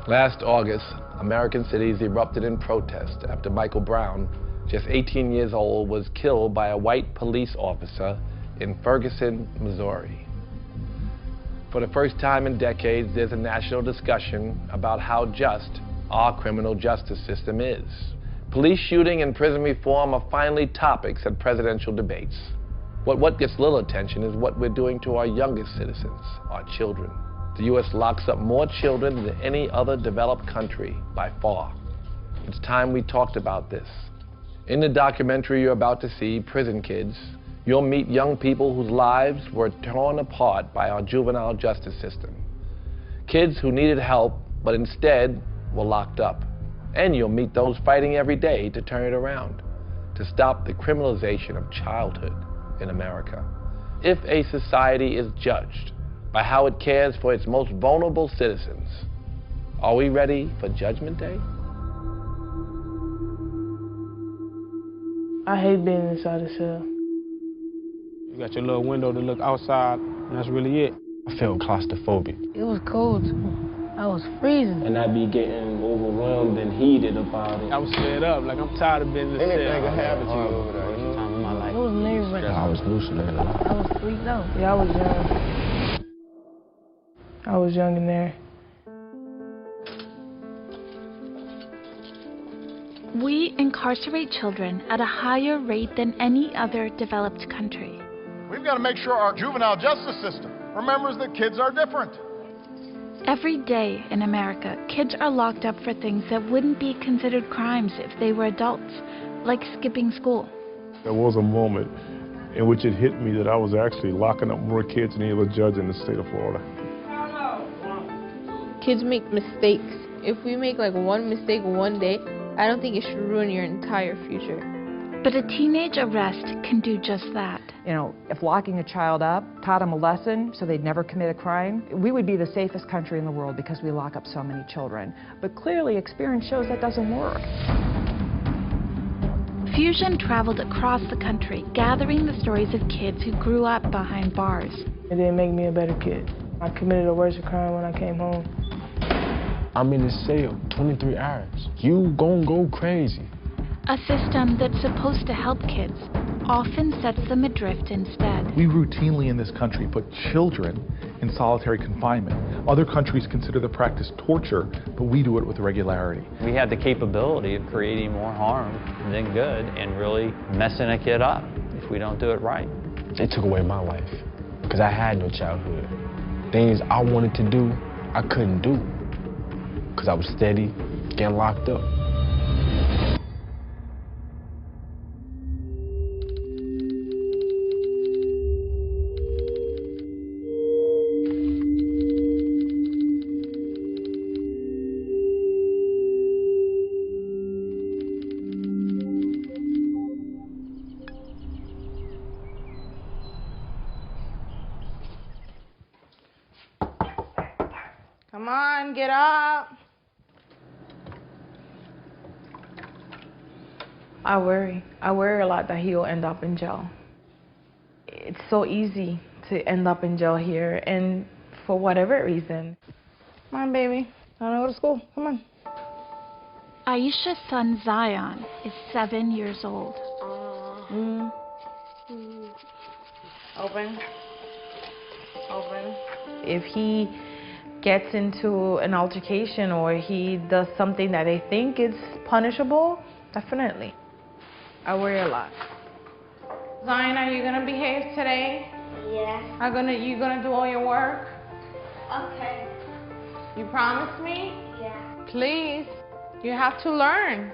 Last August, American cities erupted in protest after Michael Brown, just 18 years old, was killed by a white police officer in Ferguson, Missouri. For the first time in decades, there's a national discussion about how just our criminal justice system is. Police shooting and prison reform are finally topics at presidential debates. What gets little attention is what we're doing to our youngest citizens, our children. The U.S. locks up more children than any other developed country by far. It's time we talked about this. In the documentary you're about to see, Prison Kids, you'll meet young people whose lives were torn apart by our juvenile justice system. Kids who needed help, but instead were locked up. And you'll meet those fighting every day to turn it around, to stop the criminalization of childhood in America. If a society is judged by how it cares for its most vulnerable citizens, are we ready for Judgment Day? I hate being inside the cell. You got your little window to look outside, and that's really it. I feel claustrophobic. It was cold too. I was freezing. And I be getting overwhelmed and heated about it. I was fed up, like I'm tired of being in the cell. Anything can happen to you over there, you know? Time in my life. It was nerve-wracking. I was hallucinating. I was freaked out. Yeah, I was young. I was young in there. We incarcerate children at a higher rate than any other developed country. We've got to make sure our juvenile justice system remembers that kids are different. Every day in America, kids are locked up for things that wouldn't be considered crimes if they were adults, like skipping school. There was a moment in which it hit me that I was actually locking up more kids than any other judge in the state of Florida. Kids make mistakes. If we make like one mistake one day, I don't think it should ruin your entire future. But a teenage arrest can do just that. You know, if locking a child up taught them a lesson so they'd never commit a crime, we would be the safest country in the world because we lock up so many children. But clearly, experience shows that doesn't work. Fusion traveled across the country, gathering the stories of kids who grew up behind bars. It didn't make me a better kid. I committed a worse crime when I came home. I'm in this cell 23 hours. You gon' go crazy. A system that's supposed to help kids often sets them adrift instead. We routinely in this country put children in solitary confinement. Other countries consider the practice torture, but we do it with regularity. We have the capability of creating more harm than good and really messing a kid up if we don't do it right. They took away my life because I had no childhood. Things I wanted to do, I couldn't do because I was steady getting locked up. Come on, get up. I worry a lot that he'll end up in jail. It's so easy to end up in jail here, and for whatever reason. Come on, baby. I want to go to school. Come on. Aisha's son Zion is 7 years old. Open. Open. If he gets into an altercation or he does something that they think is punishable, definitely. I worry a lot. Zion, are you gonna behave today? Yeah. You gonna do all your work? Okay. You promise me? Yeah. Please. You have to learn.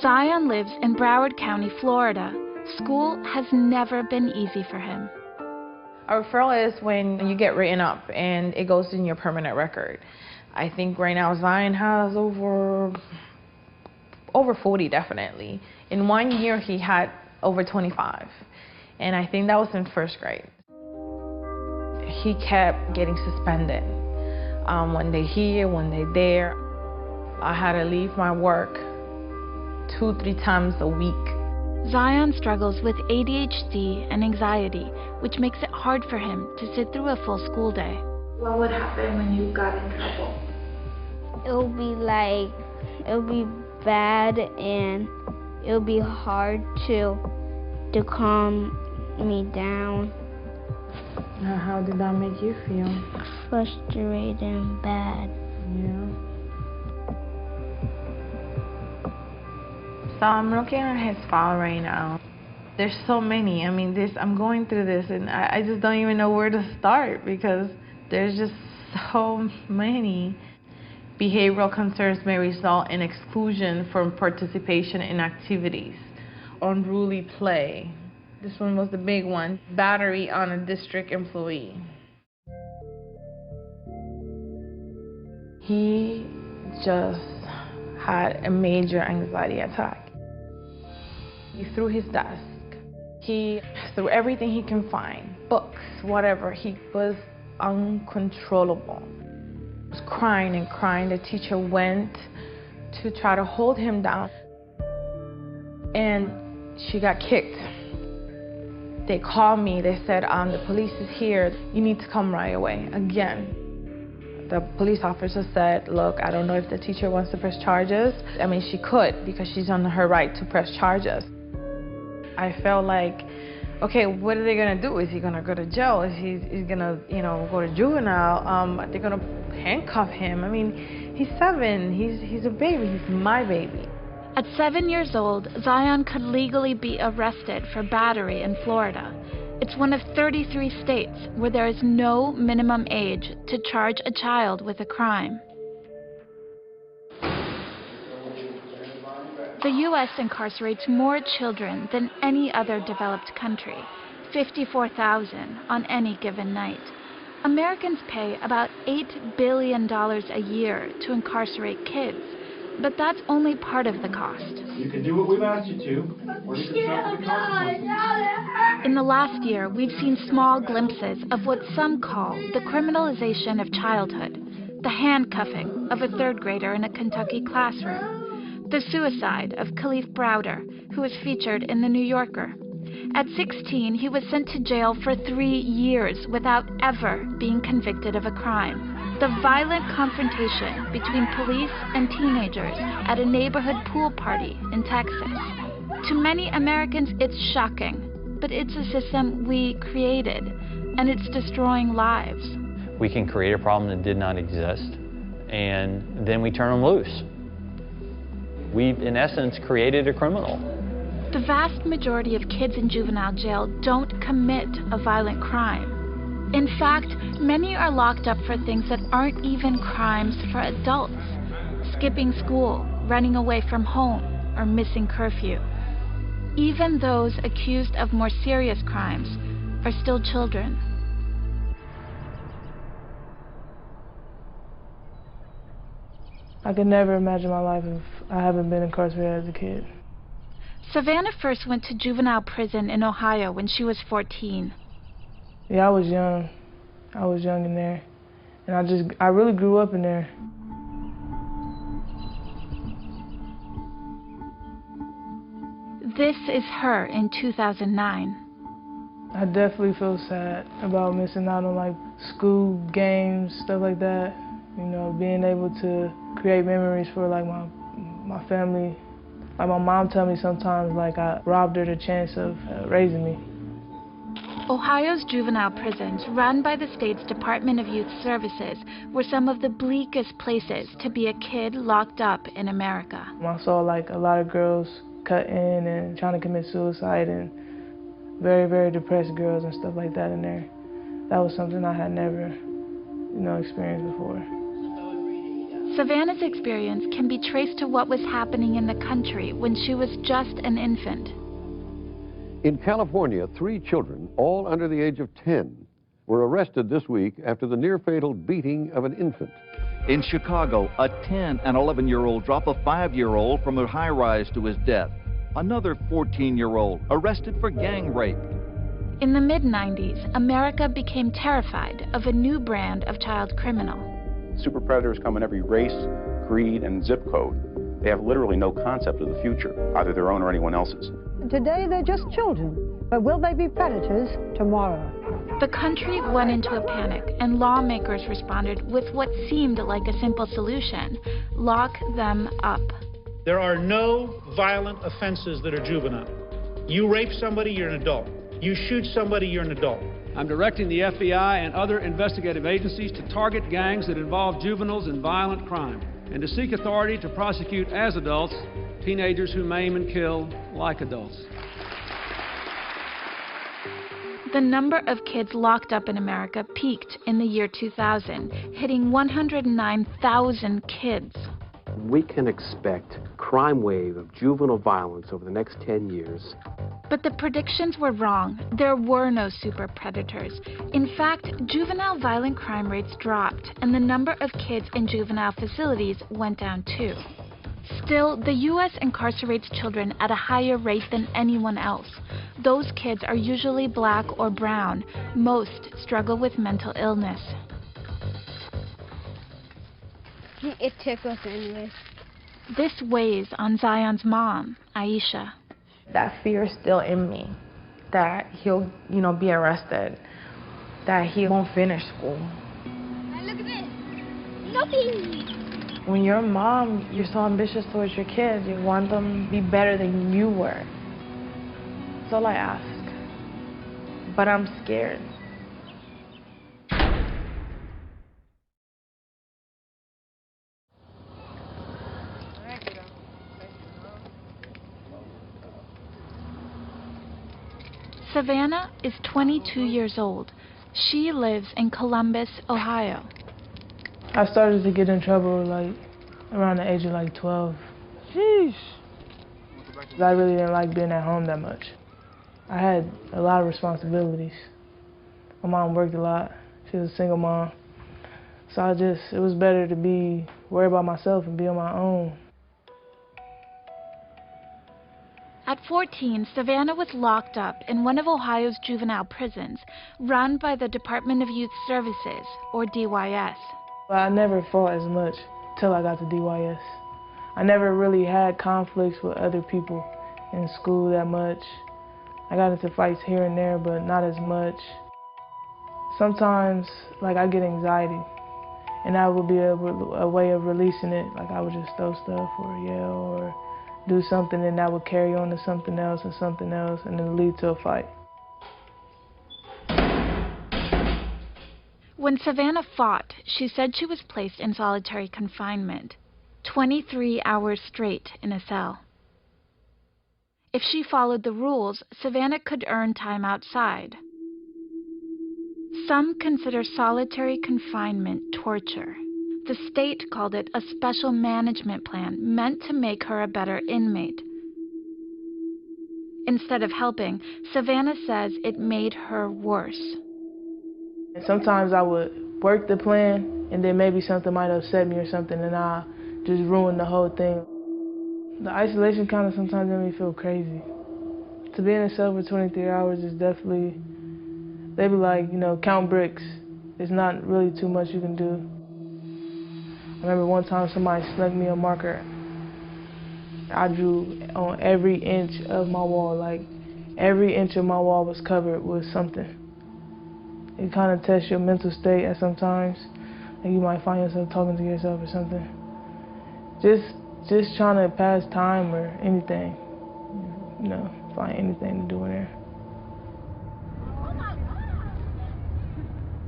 Zion lives in Broward County, Florida. School has never been easy for him. A referral is when you get written up and it goes in your permanent record. I think right now Zion has over 40 definitely. In 1 year he had over 25. And I think that was in first grade. He kept getting suspended. One day here, one day there. I had to leave my work 2-3 times a week. Zion struggles with ADHD and anxiety, which makes it hard for him to sit through a full school day. What would happen when you got in trouble? it'll be bad and it'll be hard to calm me down. How did that make you feel? Frustrated and bad. Yeah. So I'm looking at his file right now. There's so many. I mean, I'm going through this and I just don't even know where to start because there's just so many. Behavioral concerns may result in exclusion from participation in activities. Unruly play. This one was the big one. Battery on a district employee. He just had a major anxiety attack. He threw his desk. He threw everything he can find, books, whatever. He was uncontrollable. He was crying and crying. The teacher went to try to hold him down, and she got kicked. They called me. They said, the police is here. You need to come right away. Again. The police officer said, look, I don't know if the teacher wants to press charges. I mean, she could because she's on her right to press charges. I felt like, okay, what are they gonna do? Is he gonna go to jail? Is he gonna, go to juvenile? Are they gonna handcuff him? I mean, he's 7. He's a baby. He's my baby. At 7 years old, Zion could legally be arrested for battery in Florida. It's one of 33 states where there is no minimum age to charge a child with a crime. The U.S. incarcerates more children than any other developed country, 54,000 on any given night. Americans pay about $8 billion a year to incarcerate kids, but that's only part of the cost. You can do what we've asked you to, or you can suffer the consequences. In the last year, we've seen small glimpses of what some call the criminalization of childhood, the handcuffing of a 3rd grader in a Kentucky classroom, the suicide of Khalif Browder, who was featured in The New Yorker. At 16, he was sent to jail for 3 years without ever being convicted of a crime. The violent confrontation between police and teenagers at a neighborhood pool party in Texas. To many Americans, it's shocking, but it's a system we created, and it's destroying lives. We can create a problem that did not exist, and then we turn them loose. We've, in essence, created a criminal. The vast majority of kids in juvenile jail don't commit a violent crime. In fact, many are locked up for things that aren't even crimes for adults. Skipping school, running away from home, or missing curfew. Even those accused of more serious crimes are still children. I could never imagine my life if I haven't been incarcerated as a kid. Savannah first went to juvenile prison in Ohio when she was 14. Yeah, I was young. I was young in there. And I really grew up in there. This is her in 2009. I definitely feel sad about missing out on like school, games, stuff like that. You know, being able to create memories for like my family. Like my mom tell me sometimes like I robbed her the chance of raising me. Ohio's juvenile prisons, run by the state's Department of Youth Services, were some of the bleakest places to be a kid locked up in America. I saw like a lot of girls cut in and trying to commit suicide, and very, very depressed girls and stuff like that in there. That was something I had never, experienced before. Savannah's experience can be traced to what was happening in the country when she was just an infant. In California, 3 children, all under the age of 10, were arrested this week after the near-fatal beating of an infant. In Chicago, a 10 and 11-year-old drop a 5-year-old from a high-rise to his death. Another 14-year-old arrested for gang rape. In the mid-90s, America became terrified of a new brand of child criminal. Super predators come in every race, creed, and zip code. They have literally no concept of the future, either their own or anyone else's. Today they're just children, but will they be predators tomorrow? The country went into a panic, and lawmakers responded with what seemed like a simple solution: lock them up. There are no violent offenses that are juvenile. You rape somebody, you're an adult. You shoot somebody, you're an adult. I'm directing the FBI and other investigative agencies to target gangs that involve juveniles in violent crime, and to seek authority to prosecute as adults teenagers who maim and kill like adults. The number of kids locked up in America peaked in the year 2000, hitting 109,000 kids. We can expect a crime wave of juvenile violence over the next 10 years. But the predictions were wrong. There were no super predators. In fact, juvenile violent crime rates dropped, and the number of kids in juvenile facilities went down too. Still, the U.S. incarcerates children at a higher rate than anyone else. Those kids are usually black or brown. Most struggle with mental illness. It tickles anyways. This weighs on Zion's mom, Aisha. That fear is still in me, that he'll, be arrested, that he won't finish school. Look at this. Nothing. When you're a mom, you're so ambitious towards your kids. You want them to be better than you were. That's all I ask. But I'm scared. Savannah is 22 years old. She lives in Columbus, Ohio. I started to get in trouble around the age of 12. Sheesh. I really didn't like being at home that much. I had a lot of responsibilities. My mom worked a lot. She was a single mom. So it was better to be worried about myself and be on my own. At 14, Savannah was locked up in one of Ohio's juvenile prisons, run by the Department of Youth Services, or DYS. I never fought as much till I got to DYS. I never really had conflicts with other people in school that much. I got into fights here and there, but not as much. Sometimes, I get anxiety, and that would be a way of releasing it. I would just throw stuff or yell or do something, and that would carry on to something else, and then lead to a fight. When Savannah fought, she said she was placed in solitary confinement, 23 hours straight in a cell. If she followed the rules, Savannah could earn time outside. Some consider solitary confinement torture. The state called it a special management plan meant to make her a better inmate. Instead of helping, Savannah says it made her worse. Sometimes I would work the plan, and then maybe something might upset me or something, and I just ruin the whole thing. The isolation kind of sometimes made me feel crazy. To be in a cell for 23 hours is definitely, they be like, count bricks. It's not really too much you can do. I remember one time somebody snuck me a marker. I drew on every inch of my wall, every inch of my wall was covered with something. It kind of tests your mental state at sometimes. You might find yourself talking to yourself or something. Just trying to pass time or anything. Find anything to do in there.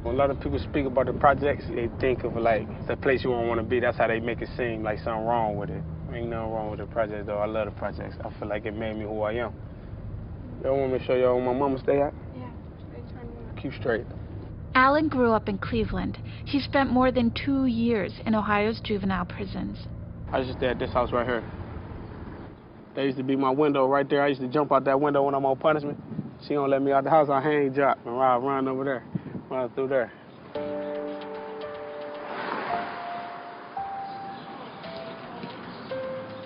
When a lot of people speak about the projects, they think of the place you won't want to be. That's how they make it seem like something wrong with it. Ain't nothing wrong with the projects, though. I love the projects. I feel like it made me who I am. Y'all want me to show y'all where my mama stay at? Yeah, straight turn. Keep straight. Alan grew up in Cleveland. He spent more than 2 years in Ohio's juvenile prisons. I used to stay at this house right here. That used to be my window right there. I used to jump out that window when I'm on punishment. She don't let me out the house. I hang drop and run over there, run through there.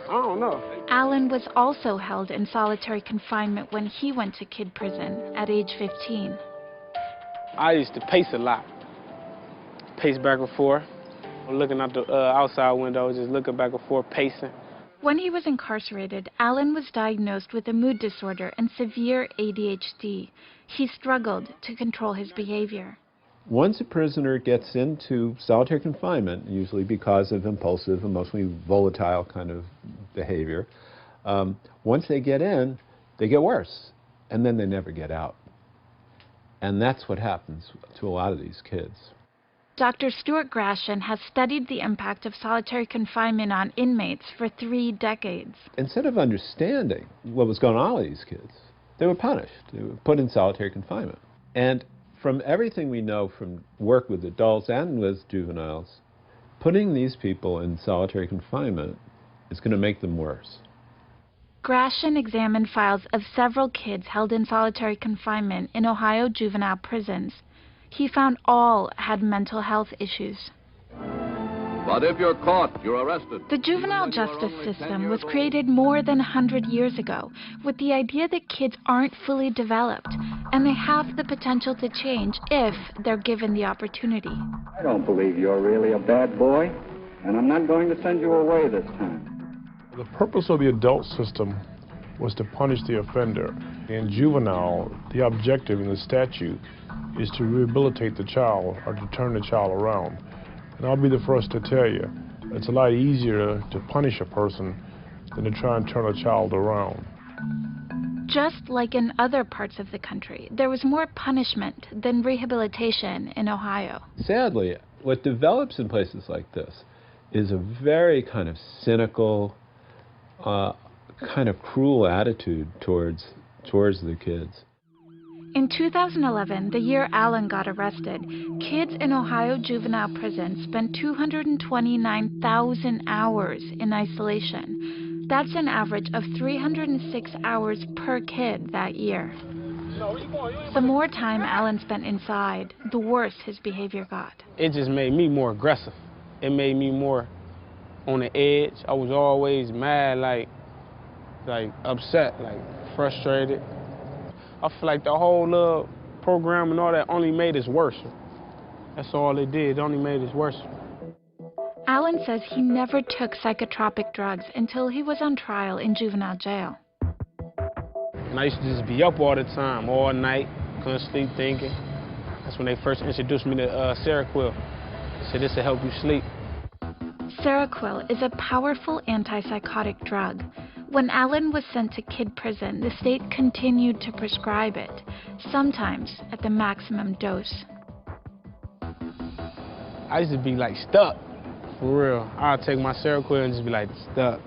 I don't know. Alan was also held in solitary confinement when he went to kid prison at age 15. I used to pace a lot. Pace back and forth. Looking out the outside window, just looking back and forth, pacing. When he was incarcerated, Alan was diagnosed with a mood disorder and severe ADHD. He struggled to control his behavior. Once a prisoner gets into solitary confinement, usually because of impulsive, emotionally volatile kind of behavior, once they get in, they get worse, and then they never get out. And that's what happens to a lot of these kids. Dr. Stuart Gratian has studied the impact of solitary confinement on inmates for 3 decades. Instead of understanding what was going on with these kids, they were punished. They were put in solitary confinement. And from everything we know from work with adults and with juveniles, putting these people in solitary confinement is going to make them worse. Gratian examined files of several kids held in solitary confinement in Ohio juvenile prisons. He found all had mental health issues. But if you're caught, you're arrested. The juvenile justice system was created more than 100 years ago with the idea that kids aren't fully developed and they have the potential to change if they're given the opportunity. I don't believe you're really a bad boy, and I'm not going to send you away this time. The purpose of the adult system was to punish the offender. In juvenile, the objective in the statute is to rehabilitate the child or to turn the child around. And I'll be the first to tell you, it's a lot easier to punish a person than to try and turn a child around. Just like in other parts of the country, there was more punishment than rehabilitation in Ohio. Sadly, what develops in places like this is a very kind of cynical, kind of cruel attitude towards the kids. In 2011, the year Alan got arrested, kids in Ohio juvenile prison spent 229,000 hours in isolation. That's an average of 306 hours per kid that year. The more time Alan spent inside, the worse his behavior got. It just made me more aggressive. It made me more on the edge. I was always mad, like upset, like frustrated. I feel like the whole program and all that only made us worse. That's all it did. It only made us worse. Alan says he never took psychotropic drugs until he was on trial in juvenile jail. And I used to just be up all the time, all night, couldn't sleep thinking. That's when they first introduced me to Seroquel. They said this will help you sleep. Seroquel is a powerful antipsychotic drug. When Alan was sent to kid prison, the state continued to prescribe it, sometimes at the maximum dose. I used to be like stuck, for real. I'd take my Seroquel and just be like stuck.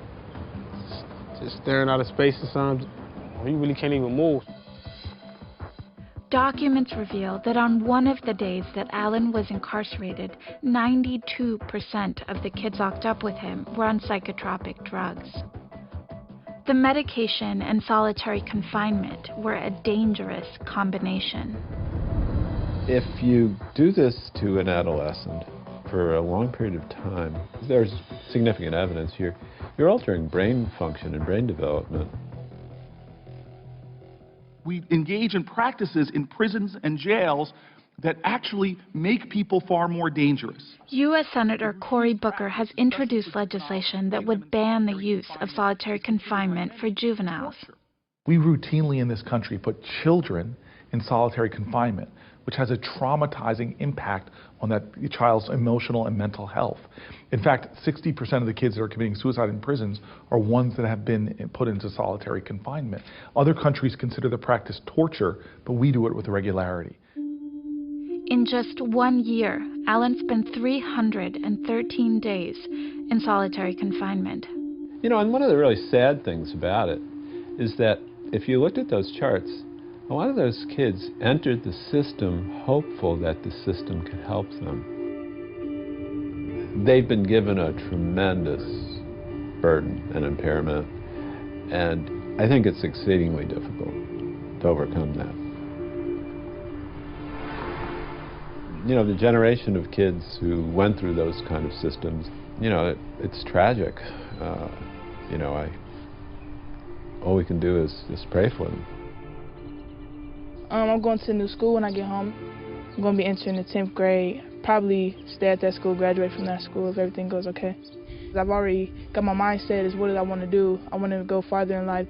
Just staring out of space or something. You really can't even move. Documents reveal that on one of the days that Alan was incarcerated, 92% of the kids locked up with him were on psychotropic drugs. The medication and solitary confinement were a dangerous combination. If you do this to an adolescent for a long period of time, there's significant evidence here. You're altering brain function and brain development. We engage in practices in prisons and jails that actually make people far more dangerous. U.S. Senator Cory Booker has introduced legislation that would ban the use of solitary confinement for juveniles. We routinely in this country put children in solitary confinement, which has a traumatizing impact on that child's emotional and mental health. In fact, 60% of the kids that are committing suicide in prisons are ones that have been put into solitary confinement. Other countries consider the practice torture, but we do it with regularity. In just 1 year, Alan spent 313 days in solitary confinement. You know, and one of the really sad things about it is that if you looked at those charts, a lot of those kids entered the system hopeful that the system could help them. They've been given a tremendous burden and impairment, and I think it's exceedingly difficult to overcome that. You know, the generation of kids who went through those kind of systems, you know, it's tragic. You know, all we can do is just pray for them. I'm going to a new school when I get home. I'm going to be entering the 10th grade. Probably stay at that school, graduate from that school if everything goes okay. I've already got my mindset is what do I want to do. I want to go farther in life.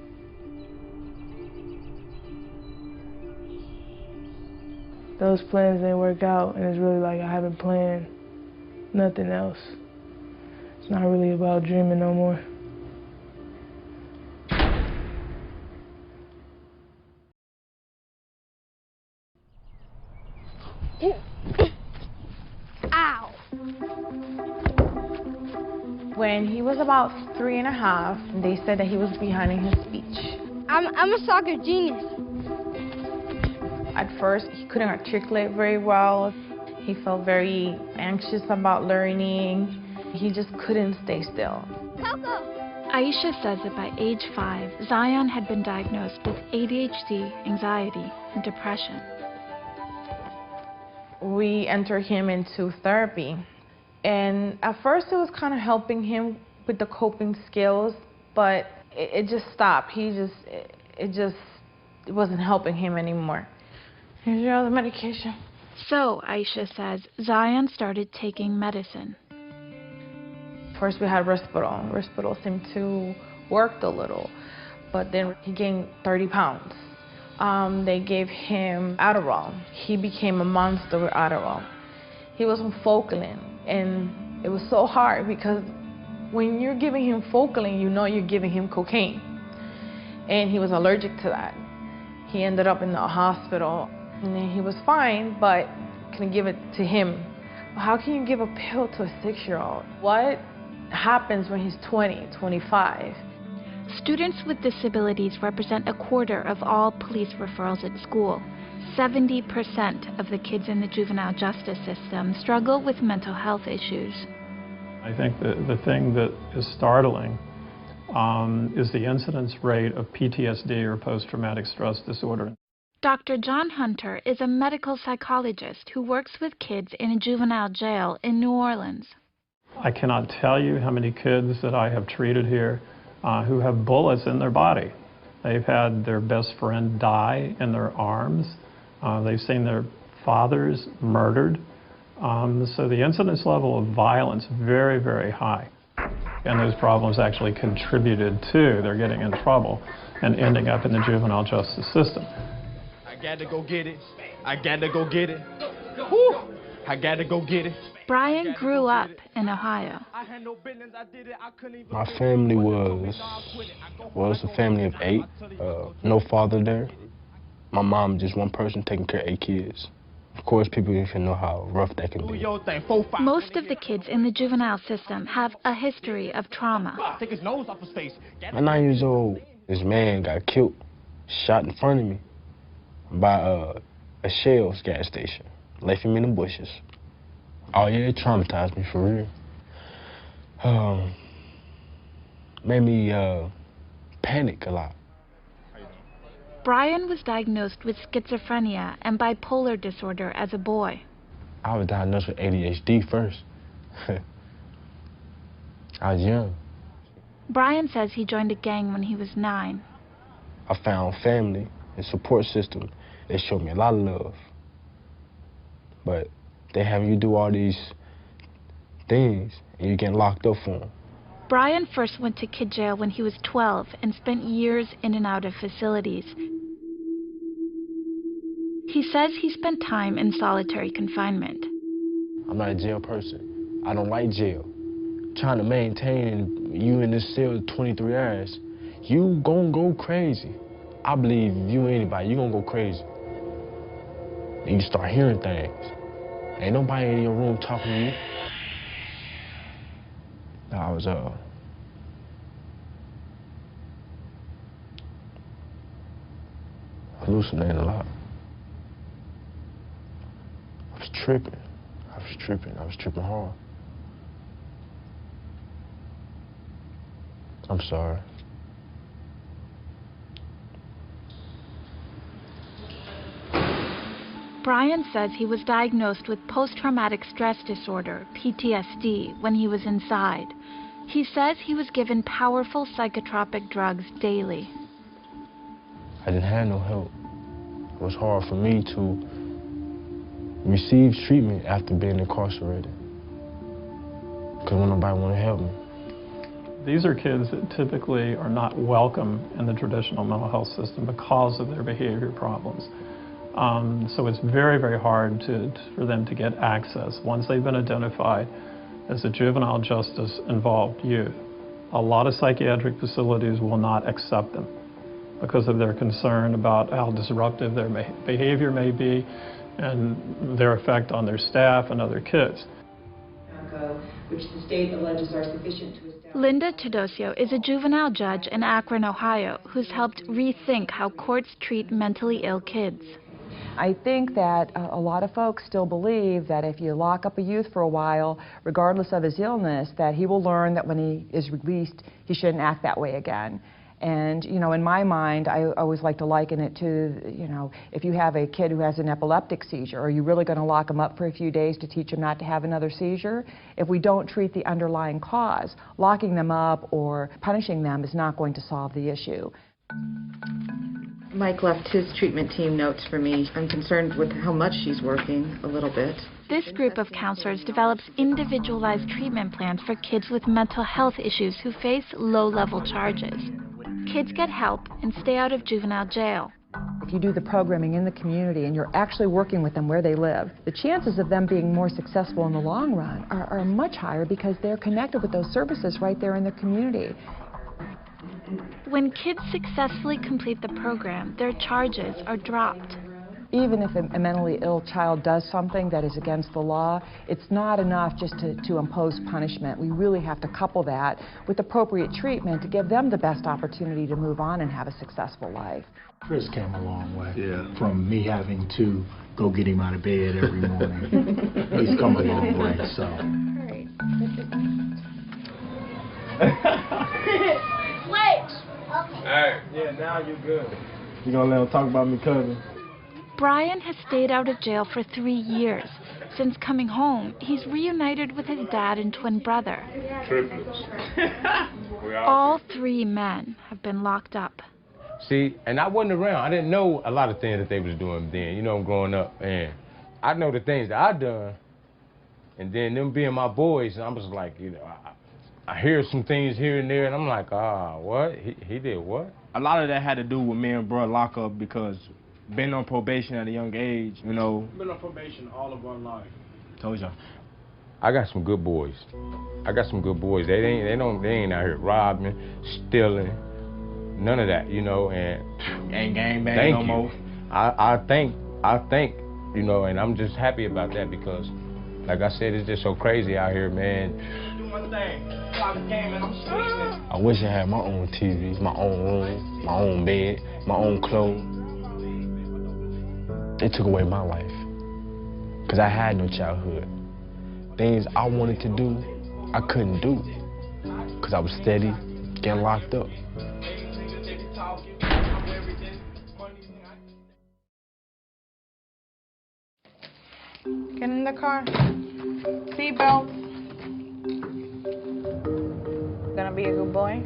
Those plans didn't work out, and it's really like I haven't planned nothing else. It's not really about dreaming no more. Ow! When he was about 3.5, they said that he was behind in his speech. I'm a soccer genius. At first, he couldn't articulate very well. He felt very anxious about learning. He just couldn't stay still. Coco! Aisha says that by age 5, Zion had been diagnosed with ADHD, anxiety, and depression. We entered him into therapy. And at first, it was kind of helping him with the coping skills, but it just stopped. It wasn't helping him anymore. Here's your other medication. So, Aisha says, Zion started taking medicine. First we had Risperdal. Risperdal seemed to work a little, but then he gained 30 pounds. They gave him Adderall. He became a monster with Adderall. He was on Focalin, and it was so hard because when you're giving him Focalin, you know you're giving him cocaine. And he was allergic to that. He ended up in the hospital. And then he was fine, but couldn't give it to him. How can you give a pill to a 6-year-old? What happens when he's 20, 25? Students with disabilities represent 1/4 of all police referrals at school. 70% of the kids in the juvenile justice system struggle with mental health issues. I think the thing that is startling is the incidence rate of PTSD, or post-traumatic stress disorder. Dr. John Hunter is a medical psychologist who works with kids in a juvenile jail in New Orleans. I cannot tell you how many kids that I have treated here who have bullets in their body. They've had their best friend die in their arms. They've seen their fathers murdered. So the incidence level of violence very, very high. And those problems actually contributed to their getting in trouble and ending up in the juvenile justice system. I gotta go get it. I gotta go get it. Whew. I gotta go get it. Brian grew up in Ohio. My family was a family of 8. No father there. My mom, just one person taking care of 8 kids. Of course, people can know how rough that can be. Most of the kids in the juvenile system have a history of trauma. At 9 years old, this man got killed, shot in front of me by a Shell's gas station. Left him in the bushes. Oh yeah, it traumatized me for real. Made me panic a lot. Brian was diagnosed with schizophrenia and bipolar disorder as a boy. I was diagnosed with ADHD first. I was young. Brian says he joined a gang when he was 9. I found family and support system. They showed me a lot of love. But they have you do all these things and you get locked up for them. Brian first went to kid jail when he was 12 and spent years in and out of facilities. He says he spent time in solitary confinement. I'm not a jail person. I don't like jail. Trying to maintain you in this cell 23 hours, you gonna go crazy. I believe if you anybody, you gonna go crazy. And you start hearing things. Ain't nobody in your room talking to you. I was hallucinating a lot. I was tripping. I was tripping hard. I'm sorry. Brian says he was diagnosed with post-traumatic stress disorder, PTSD, when he was inside. He says he was given powerful psychotropic drugs daily. I didn't have no help. It was hard for me to receive treatment after being incarcerated. Because nobody wanted to help me. These are kids that typically are not welcome in the traditional mental health system because of their behavior problems. So it's very, very hard for them to get access once they've been identified as a juvenile justice involved youth. A lot of psychiatric facilities will not accept them because of their concern about how disruptive their behavior may be and their effect on their staff and other kids. Which the state alleges are sufficient to establish. Linda Tedosio is a juvenile judge in Akron, Ohio, who's helped rethink how courts treat mentally ill kids. I think that a lot of folks still believe that if you lock up a youth for a while, regardless of his illness, that he will learn that when he is released, he shouldn't act that way again. And, you know, in my mind, I always like to liken it to, you know, if you have a kid who has an epileptic seizure, are you really going to lock him up for a few days to teach him not to have another seizure? If we don't treat the underlying cause, locking them up or punishing them is not going to solve the issue. Mike left his treatment team notes for me. I'm concerned with how much she's working, a little bit. This group of counselors develops individualized treatment plans for kids with mental health issues who face low-level charges. Kids get help and stay out of juvenile jail. If you do the programming in the community and you're actually working with them where they live, the chances of them being more successful in the long run are much higher because they're connected with those services right there in their community. When kids successfully complete the program, their charges are dropped. Even if a mentally ill child does something that is against the law, it's not enough just to impose punishment. We really have to couple that with appropriate treatment to give them the best opportunity to move on and have a successful life. Chris came a long way from me having to go get him out of bed every morning. He's come a long way, so. Wait. Okay. Alright. Yeah, now you're good. You gonna let him talk about me, cousin? Brian has stayed out of jail for 3 years. Since coming home, he's reunited with his dad and twin brother. Triplets. All 3 men have been locked up. See, and I wasn't around. I didn't know a lot of things that they was doing then. You know, I'm growing up, and I know the things that I done, and then them being my boys, and I was like, you know, I hear some things here and there, and I'm like, what? He did what? A lot of that had to do with me and bro lock up because been on probation at a young age, you know. Been on probation all of our life. Told y'all. I got some good boys. I got some good boys. They ain't out here robbing, stealing, none of that, you know. And ain't gang bang no more. I think, you know, and I'm just happy about that because, like I said, it's just so crazy out here, man. Do my thing. Play the game and I'm sleeping. I wish I had my own TV, my own room, my own bed, my own clothes. It took away my life, because I had no childhood. Things I wanted to do, I couldn't do, because I was steady getting locked up. Get in the car. Seatbelt. Gonna be a good boy?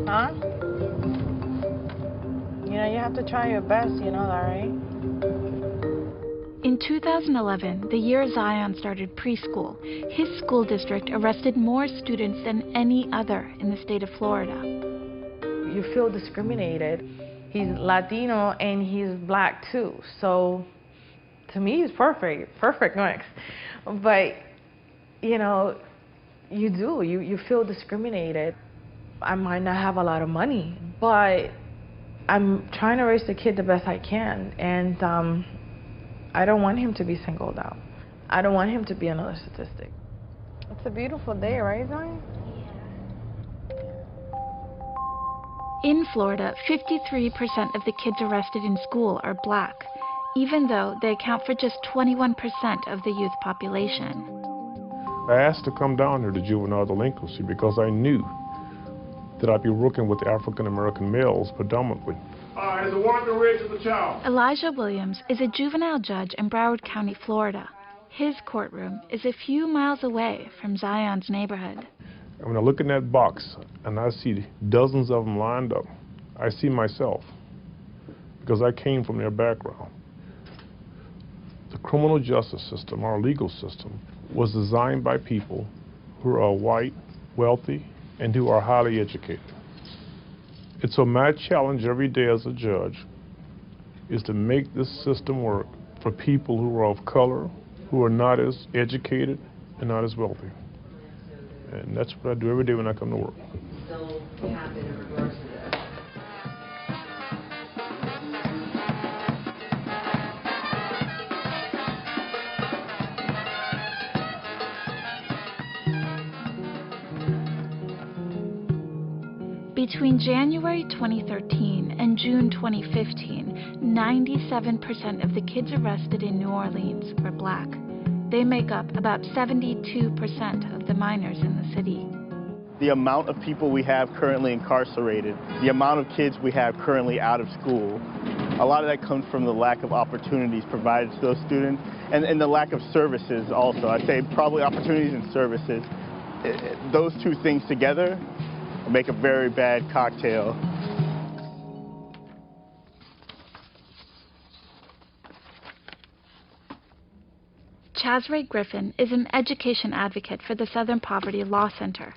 Huh? You know, you have to try your best, you know that, right? In 2011, the year Zion started preschool, his school district arrested more students than any other in the state of Florida. You feel discriminated. He's Latino and he's black too, so to me he's perfect mix. But, you know, you feel discriminated. I might not have a lot of money, but I'm trying to raise the kid the best I can, and I don't want him to be singled out. I don't want him to be another statistic. It's a beautiful day, right, Zion? In Florida, 53% of the kids arrested in school are black, even though they account for just 21% of the youth population. I asked to come down here to juvenile delinquency because I knew that I'd be working with African-American males predominantly. Is the one the ridge of the child? Elijah Williams is a juvenile judge in Broward County, Florida. His courtroom is a few miles away from Zion's neighborhood. And when I look in that box and I see dozens of them lined up, I see myself because I came from their background. The criminal justice system, our legal system, was designed by people who are white, wealthy, and who are highly educated. And so my challenge every day as a judge is to make this system work for people who are of color, who are not as educated and not as wealthy. And that's what I do every day when I come to work. Between January 2013 and June 2015, 97% of the kids arrested in New Orleans were black. They make up about 72% of the minors in the city. The amount of people we have currently incarcerated, the amount of kids we have currently out of school, a lot of that comes from the lack of opportunities provided to those students and the lack of services also. I'd say probably opportunities and services. Those two things together make a very bad cocktail. Chazray Griffin is an education advocate for the Southern Poverty Law Center.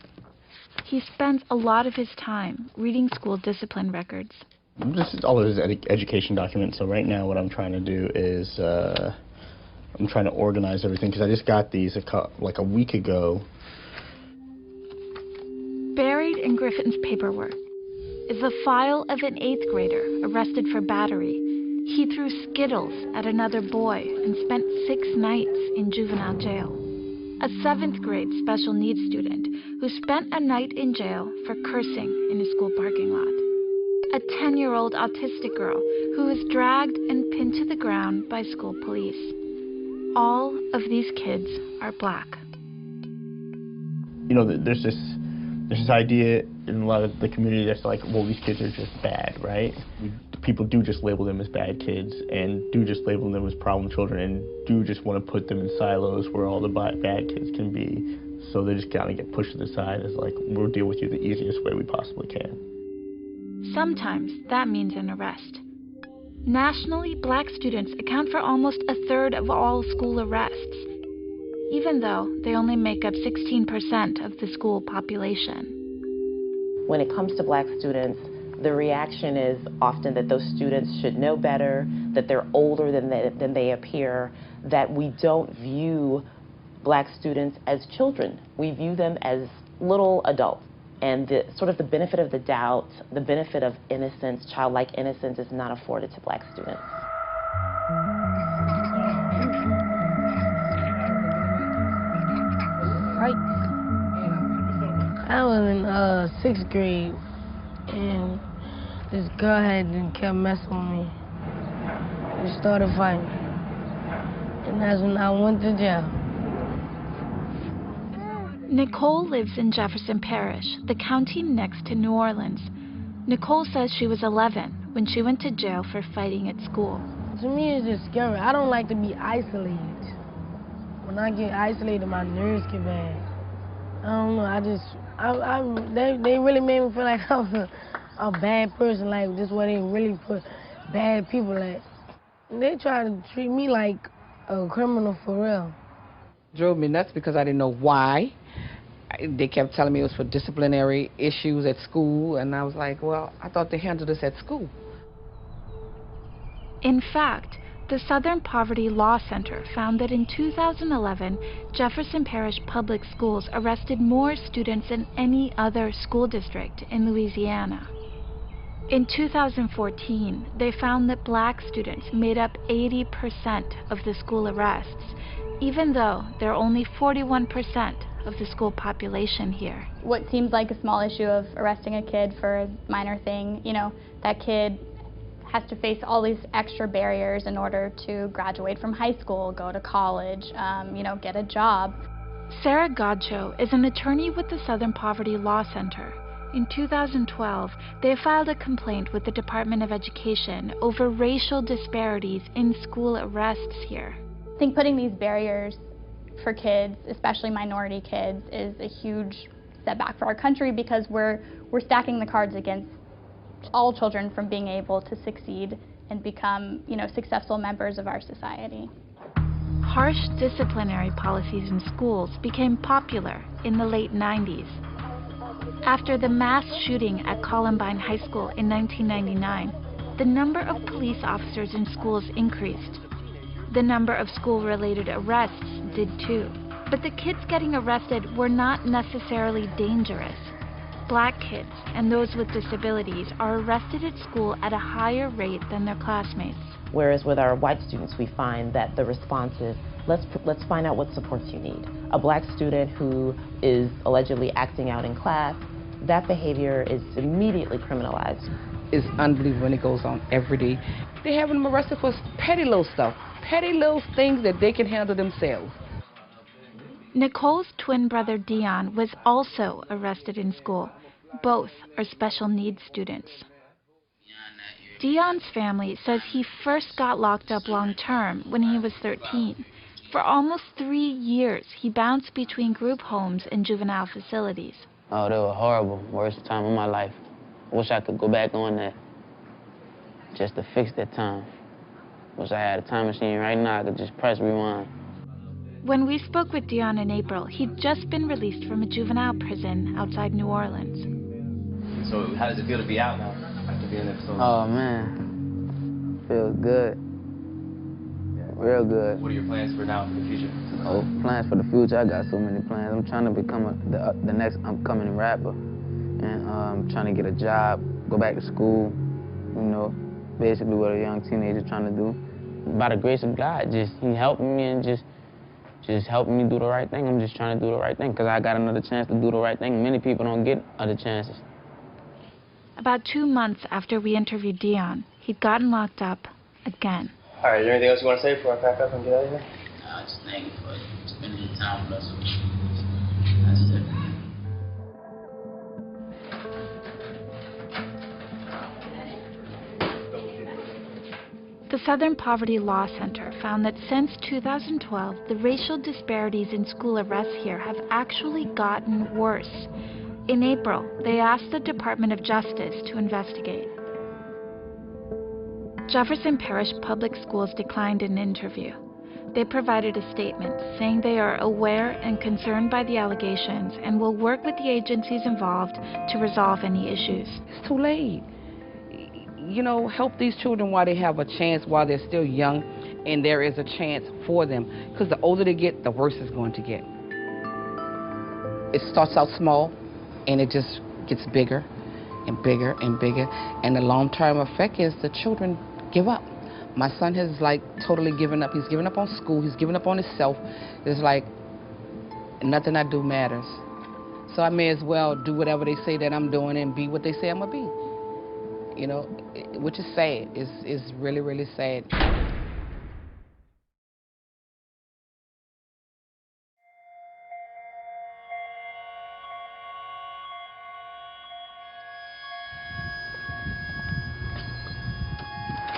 He spends a lot of his time reading school discipline records. This is all of his education documents, so right now what I'm trying to do is I'm trying to organize everything because I just got these like a week ago. Buried in Griffin's paperwork is the file of an 8th grader arrested for battery. He threw Skittles at another boy and spent 6 nights in juvenile jail. A 7th grade special needs student who spent a night in jail for cursing in a school parking lot. A 10-year-old autistic girl who was dragged and pinned to the ground by school police. All of these kids are black. You know, there's this idea in a lot of the community that's like, well, these kids are just bad, right? People do just label them as bad kids and do just label them as problem children and do just want to put them in silos where all the bad kids can be. So they just kind of get pushed to the side as like, we'll deal with you the easiest way we possibly can. Sometimes that means an arrest. Nationally, black students account for almost 1/3 of all school arrests, even though they only make up 16% of the school population. When it comes to black students, the reaction is often that those students should know better, that they're older than they appear, that we don't view black students as children. We view them as little adults. And the benefit of the doubt, the benefit of innocence, childlike innocence, is not afforded to black students. I was in 6th grade, and this girl kept messing with me. We started fighting, and that's when I went to jail. Nicole lives in Jefferson Parish, the county next to New Orleans. Nicole says she was 11 when she went to jail for fighting at school. To me, it's just scary. I don't like to be isolated. When I get isolated, my nerves get bad. I don't know, they really made me feel like I was a bad person, like this way they really put bad people at. They try to treat me like a criminal for real. Drove me nuts because I didn't know why. They kept telling me it was for disciplinary issues at school, and I was like, well, I thought they handled this at school. In fact, the Southern Poverty Law Center found that in 2011, Jefferson Parish Public Schools arrested more students than any other school district in Louisiana. In 2014, they found that black students made up 80% of the school arrests, even though they're only 41% of the school population here. What seems like a small issue of arresting a kid for a minor thing, you know, that kid has to face all these extra barriers in order to graduate from high school, go to college, you know, get a job. Sarah Godcho is an attorney with the Southern Poverty Law Center. In 2012, they filed a complaint with the Department of Education over racial disparities in school arrests here. I think putting these barriers for kids, especially minority kids, is a huge setback for our country because we're stacking the cards against all children from being able to succeed and become, you know, successful members of our society. Harsh disciplinary policies in schools became popular in the late 90s. After the mass shooting at Columbine High School in 1999, the number of police officers in schools increased. The number of school-related arrests did too. But the kids getting arrested were not necessarily dangerous. Black kids and those with disabilities are arrested at school at a higher rate than their classmates. Whereas with our white students, we find that the response is, let's find out what supports you need. A black student who is allegedly acting out in class, that behavior is immediately criminalized. It's unbelievable when it goes on every day. They're having them arrested for petty little stuff, petty little things that they can handle themselves. Nicole's twin brother Dion was also arrested in school. Both are special needs students. Dion's family says he first got locked up long-term when he was 13. For almost 3 years, he bounced between group homes and juvenile facilities. Oh, they were horrible. Worst time of my life. Wish I could go back on that just to fix that time. Wish I had a time machine right now. I could just press rewind. When we spoke with Dion in April, he'd just been released from a juvenile prison outside New Orleans. So how does it feel to be out now after being in the facility? Oh, man. Feels good. Real good. What are your plans for now, for the future? Oh, plans for the future? I got so many plans. I'm trying to become the next upcoming rapper. And I'm trying to get a job, go back to school, you know, basically what a young teenager trying to do. By the grace of God, he helping me and just helping me do the right thing. I'm just trying to do the right thing because I got another chance to do the right thing. Many people don't get other chances. About 2 months after we interviewed Dion, he'd gotten locked up again. All right, is there anything else you want to say before I pack up and get out of here? Just thank you for spending your time with us. That's it. The Southern Poverty Law Center found that since 2012, the racial disparities in school arrests here have actually gotten worse. In April, they asked the Department of Justice to investigate. Jefferson Parish Public Schools declined an interview. They provided a statement saying they are aware and concerned by the allegations and will work with the agencies involved to resolve any issues. It's too late. You know, help these children while they have a chance, while they're still young, and there is a chance for them. Because the older they get, the worse it's going to get. It starts out small, and it just gets bigger and bigger and bigger. And the long-term effect is the children give up. My son has, totally given up. He's given up on school. He's given up on himself. It's like, nothing I do matters. So I may as well do whatever they say that I'm doing and be what they say I'm going to be. You know, which is sad. It's really, really sad.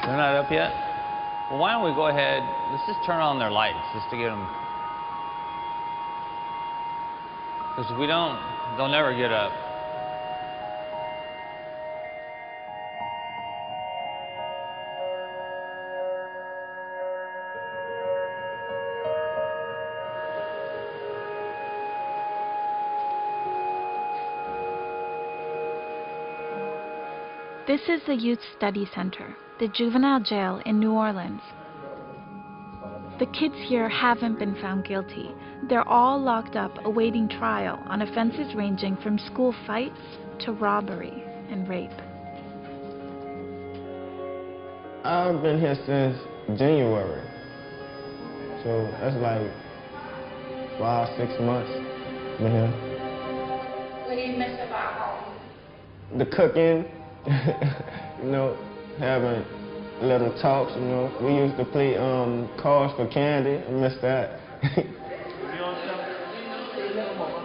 They're not up yet? Well, why don't we go ahead, let's just turn on their lights just to get them. Because if we don't, they'll never get up. This is the Youth Study Center, the juvenile jail in New Orleans. The kids here haven't been found guilty. They're all locked up awaiting trial on offenses ranging from school fights to robbery and rape. I've been here since January. So that's like 5-6 months been here. What do you miss about home? The cooking, you know, having little talks, you know. We used to play cards for candy. I miss that.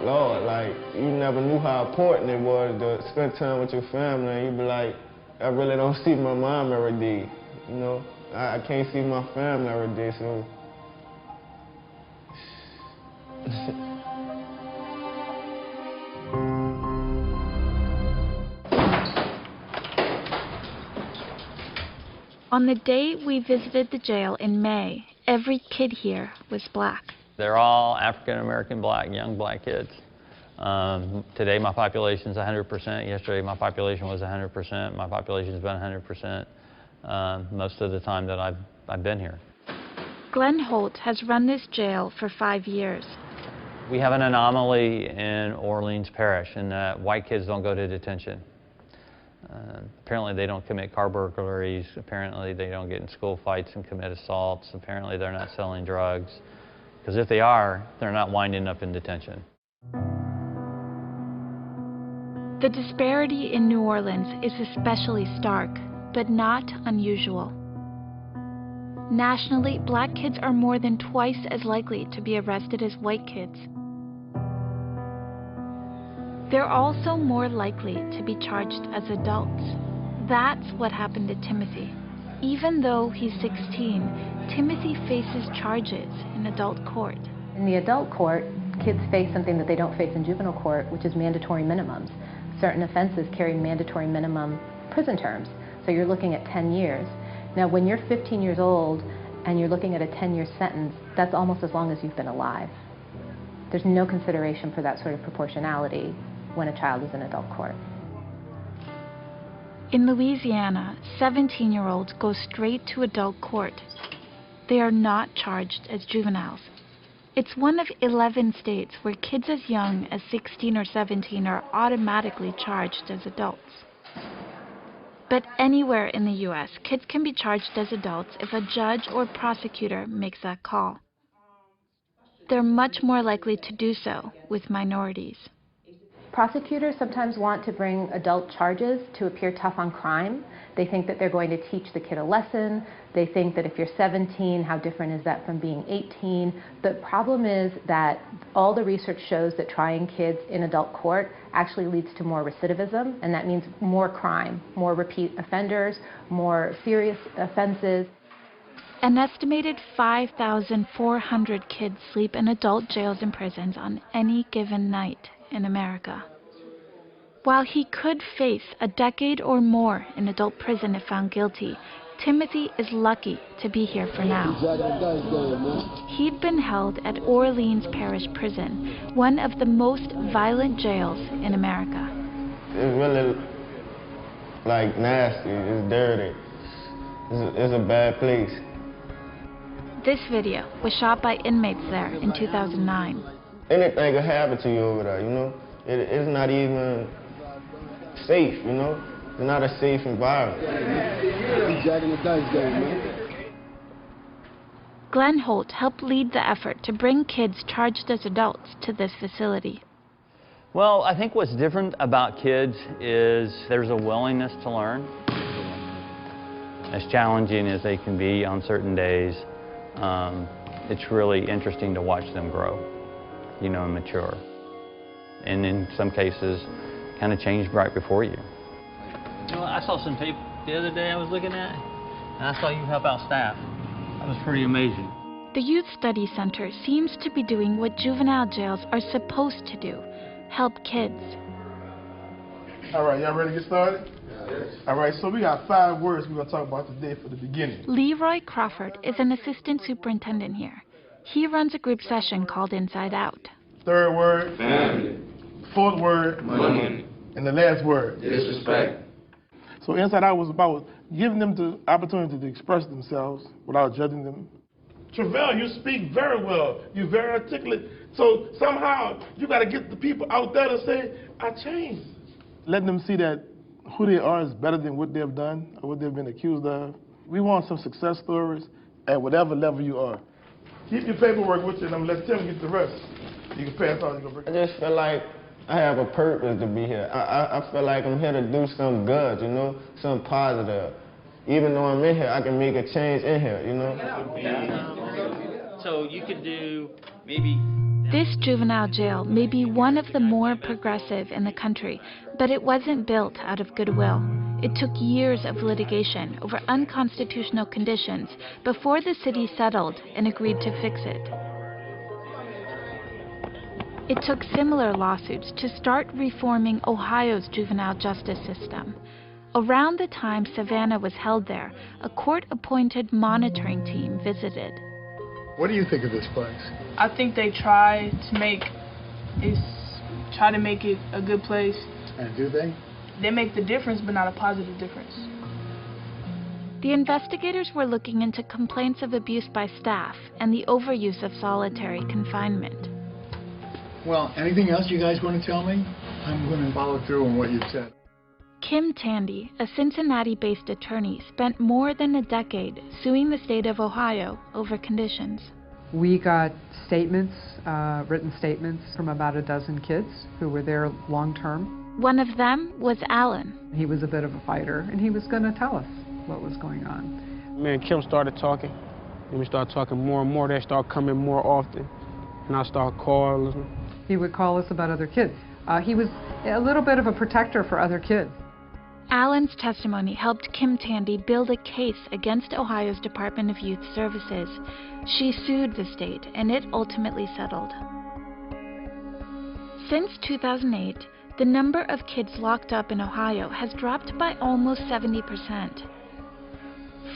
Lord, like, you never knew how important it was to spend time with your family. And you'd be like, I really don't see my mom every day, you know. I can't see my family every day, so. On the day we visited the jail in May, every kid here was black. They're all African-American black, young black kids. Today my population is 100%. Yesterday my population was 100%. My population has been 100% most of the time that I've been here. Glenn Holt has run this jail for 5 years. We have an anomaly in Orleans Parish in that white kids don't go to detention. Apparently they don't commit car burglaries. Apparently they don't get in school fights and commit assaults. Apparently they're not selling drugs. Because if they are, they're not winding up in detention. The disparity in New Orleans is especially stark, but not unusual. Nationally, black kids are more than twice as likely to be arrested as white kids. They're also more likely to be charged as adults. That's what happened to Timothy. Even though he's 16, Timothy faces charges in adult court. In the adult court, kids face something that they don't face in juvenile court, which is mandatory minimums. Certain offenses carry mandatory minimum prison terms, so you're looking at 10 years. Now, when you're 15 years old and you're looking at a 10-year sentence, that's almost as long as you've been alive. There's no consideration for that sort of proportionality when a child is in adult court. In Louisiana, 17-year-olds go straight to adult court. They are not charged as juveniles. It's one of 11 states where kids as young as 16 or 17 are automatically charged as adults. But anywhere in the U.S., kids can be charged as adults if a judge or prosecutor makes that call. They're much more likely to do so with minorities. Prosecutors sometimes want to bring adult charges to appear tough on crime. They think that they're going to teach the kid a lesson. They think that if you're 17, how different is that from being 18? The problem is that all the research shows that trying kids in adult court actually leads to more recidivism, and that means more crime, more repeat offenders, more serious offenses. An estimated 5,400 kids sleep in adult jails and prisons on any given night in America. While he could face a decade or more in adult prison if found guilty, Timothy is lucky to be here for now. He'd been held at Orleans Parish Prison, one of the most violent jails in America. It's really, like, nasty. It's dirty. It's a bad place. This video was shot by inmates there in 2009. Anything could happen to you over there, you know? It's not even safe, you know? It's not a safe environment. Glenn Holt helped lead the effort to bring kids charged as adults to this facility. Well, I think what's different about kids is there's a willingness to learn. As challenging as they can be on certain days, it's really interesting to watch them grow, you know, and mature. And in some cases, kind of change right before you. You know, I saw some tape the other day I was looking at, and I saw you help out staff. That was pretty amazing. The Youth Study Center seems to be doing what juvenile jails are supposed to do, help kids. All right, y'all ready to get started? Yes. All right, so we got 5 words we're going to talk about today for the beginning. Leroy Crawford is an assistant superintendent here. He runs a group session called Inside Out. 3rd word, family. 4th word, money. And the last word, disrespect. So Inside Out was about giving them the opportunity to express themselves without judging them. Travell, you speak very well. You're very articulate. So somehow you got to get the people out there to say, I changed. Letting them see that who they are is better than what they've done or what they've been accused of. We want some success stories at whatever level you are. Keep your paperwork with you, and I'm going to let Tim get the rest. You can pass on. I just feel like I have a purpose to be here. I feel like I'm here to do something good, you know, something positive. Even though I'm in here, I can make a change in here, you know. So you could do maybe... This juvenile jail may be one of the more progressive in the country, but it wasn't built out of goodwill. It took years of litigation over unconstitutional conditions before the city settled and agreed to fix it. It took similar lawsuits to start reforming Ohio's juvenile justice system. Around the time Savannah was held there, a court-appointed monitoring team visited. What do you think of this place? I think they try to make a try to make it a good place. And do they? They make the difference, but not a positive difference. The investigators were looking into complaints of abuse by staff and the overuse of solitary confinement. Well, anything else you guys want to tell me? I'm going to follow through on what you've said. Kim Tandy, a Cincinnati-based attorney, spent more than a decade suing the state of Ohio over conditions. We got statements, written statements from about a dozen kids who were there long-term. One of them was Alan. He was a bit of a fighter, and he was going to tell us what was going on. Me and Kim started talking, and we started talking more and more. They started coming more often, and I started calling. He would call us about other kids. He was a little bit of a protector for other kids. Alan's testimony helped Kim Tandy build a case against Ohio's Department of Youth Services. She sued the state, and it ultimately settled. Since 2008, the number of kids locked up in Ohio has dropped by almost 70%.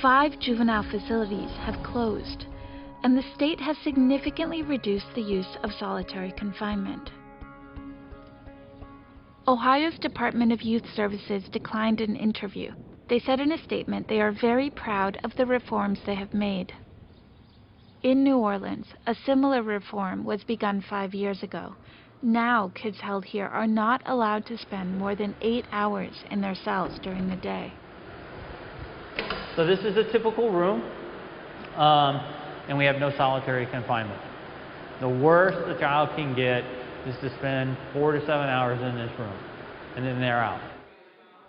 5 juvenile facilities have closed, and the state has significantly reduced the use of solitary confinement. Ohio's Department of Youth Services declined an interview. They said in a statement they are very proud of the reforms they have made. In New Orleans, a similar reform was begun 5 years ago. Now, kids held here are not allowed to spend more than 8 hours in their cells during the day. So this is a typical room, and we have no solitary confinement. The worst a child can get is to spend 4 to 7 hours in this room, and then they're out.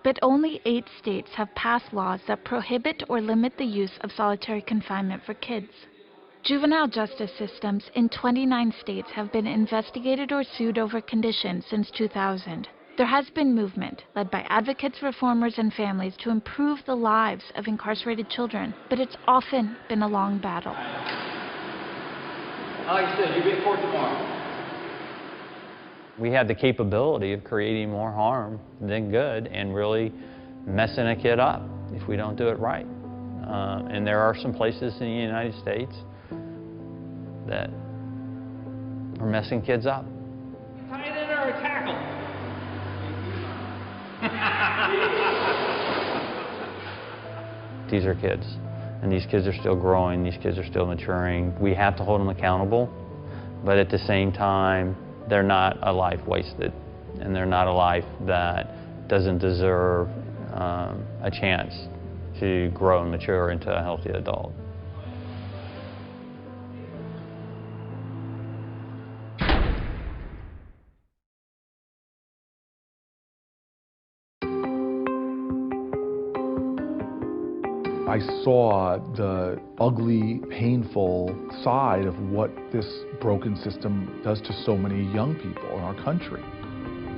But only 8 states have passed laws that prohibit or limit the use of solitary confinement for kids. Juvenile justice systems in 29 states have been investigated or sued over conditions since 2000. There has been movement, led by advocates, reformers, and families to improve the lives of incarcerated children, but it's often been a long battle. Like I said, you'll be in court tomorrow. We have the capability of creating more harm than good and really messing a kid up if we don't do it right. And there are some places in the United States that are messing kids up. Tight end or a tackle? These are kids, and these kids are still growing, these kids are still maturing. We have to hold them accountable, but at the same time, they're not a life wasted, and they're not a life that doesn't deserve a chance to grow and mature into a healthy adult. I saw the ugly, painful side of what this broken system does to so many young people in our country.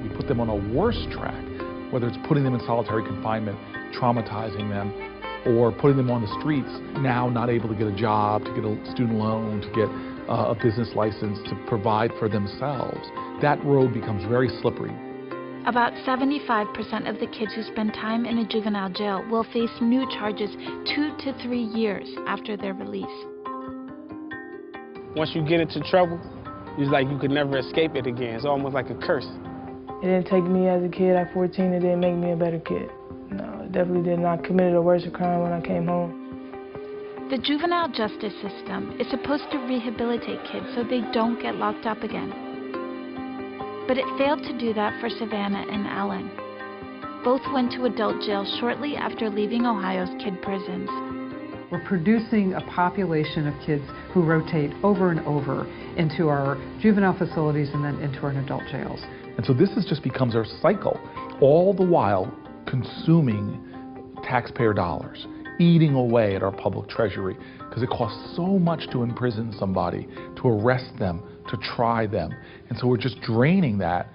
We put them on a worse track, whether it's putting them in solitary confinement, traumatizing them, or putting them on the streets, now not able to get a job, to get a student loan, to get a business license, to provide for themselves. That road becomes very slippery. About 75% of the kids who spend time in a juvenile jail will face new charges 2 to 3 years after their release. Once you get into trouble, it's like you could never escape it again. It's almost like a curse. It didn't take me as a kid at 14, it didn't make me a better kid. No, it definitely did not. I committed a worse crime when I came home. The juvenile justice system is supposed to rehabilitate kids so they don't get locked up again. But it failed to do that for Savannah and Alan. Both went to adult jail shortly after leaving Ohio's kid prisons. We're producing a population of kids who rotate over and over into our juvenile facilities and then into our adult jails. And so this just becomes our cycle, all the while consuming taxpayer dollars, eating away at our public treasury, because it costs so much to imprison somebody, to arrest them, to try them. And so we're just draining that.